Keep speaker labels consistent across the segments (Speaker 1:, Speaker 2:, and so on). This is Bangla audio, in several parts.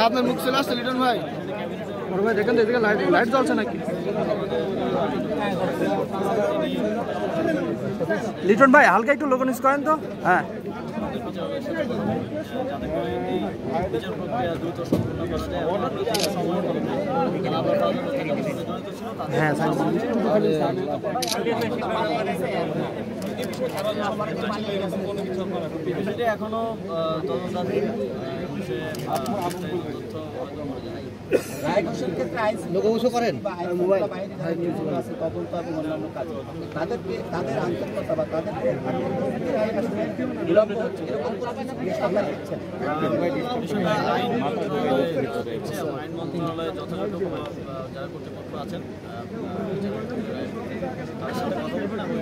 Speaker 1: আপনার মুখ চলে আসছে লিটন ভাই, ভাই দেখেন তো এদিকে লাইট জ্বলছে নাকি? লিটন ভাই হালকা একটু লোক নিউজ করেন তো। হ্যাঁ হ্যাঁ
Speaker 2: এখনো তদন্তাধীন
Speaker 1: করেন
Speaker 2: তদন্ত এবং অন্যান্য কাজ তাদেরকে তাদের আন্তরিকতা বা তাদেরকে বিলম্ব হচ্ছে এরকম আইন মন্ত্রণালয়ে যথাযথ যারা কর্তৃপক্ষ আছেন তার সাথে কথা বলবেন এবং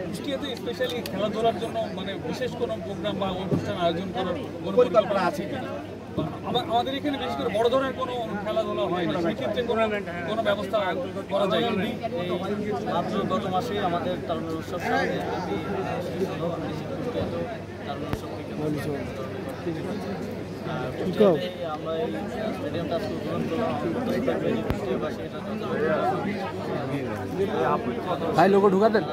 Speaker 2: কুষ্টিয়াতে স্পেশালি খেলাধুলার জন্য মানে বিশেষ কোনো প্রোগ্রাম বা অনুষ্ঠান আয়োজন করার পরিকল্পনা আছে কিনা? আমাদের এখানে বিশেষ করে বড় ধরনের কোনো খেলাধুলা হয় না, সেক্ষেত্রে কোনো ব্যবস্থা করা যায়? মাত্র গত মাসে আমাদের তারুণ্য উৎসব আমরা এই স্টেডিয়ামটা উদ্বোধন
Speaker 1: ভাই লোক ঢুকাতেন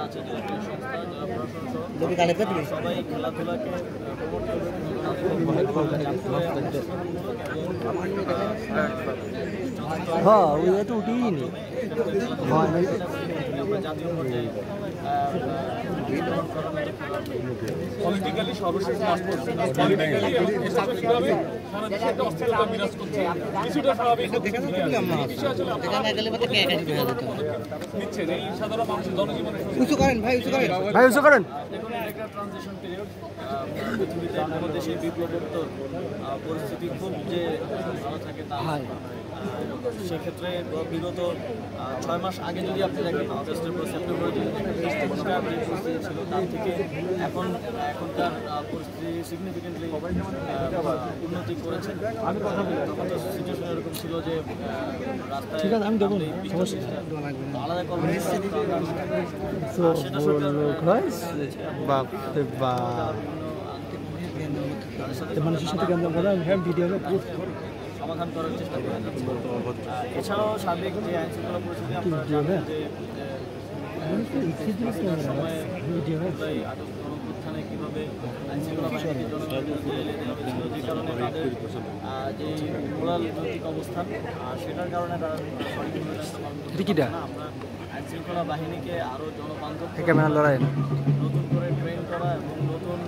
Speaker 2: সবাই খেলাধুলাকে
Speaker 1: হ্যাঁ ওই তো উঠিনি
Speaker 2: জাতীয় পর্যায়ে পলিটিক্যালি সর্বশেষ পলিটিক্যালি এবং প্রশাসনিকভাবে সারা দেশে একটা অস্থিরতা বিরাজ করছে, কিছুটা স্বাভাবিক নিচ্ছেন এই সাধারণ মানুষের জনজীবনে।
Speaker 1: উঁচু করেন ভাই, উঁচু করেন ভাই, উঁচু করেন।
Speaker 2: দেখুন একটা ট্রানজিশন পিরিয়ড, পৃথিবীতে কোনো দেশে বিপ্লবোত্তর পরিস্থিতি খুব যে ভালো থাকে তা সেক্ষেত্রে বিগত 6 মাস আগে যদি আপনি দেখেন আগস্টের পর সেপ্টেম্বরে যে পরিস্থিতি ছিল তার থেকে এখনকার পরিস্থিতি সিগনিফিকেন্টলি উন্নতি করেছে। তখন তো সিচুয়েশন এরকম ছিল যে রাস্তায় আলাদা কর্মসূচি
Speaker 1: মানুষের সাথে ভিডিও
Speaker 2: সমাধান করার চেষ্টা করা যাচ্ছে। এছাড়াও সার্বিক যে আইন শৃঙ্খলা পরিস্থিতি আপনারা জানেন যে সময়ে গণঅভ্যুত্থানে কীভাবে আইন শৃঙ্খলা বাহিনীকে জনগণের জেলে দেওয়া হয়েছিল, যে কারণে তাদের যে মোরাল নৈতিক অবস্থান সেটার কারণে তারা সঠিকভাবে আমরা আইন শৃঙ্খলা বাহিনীকে আরও জনবান্ধব নতুন করে ট্রেন করা এবং নতুন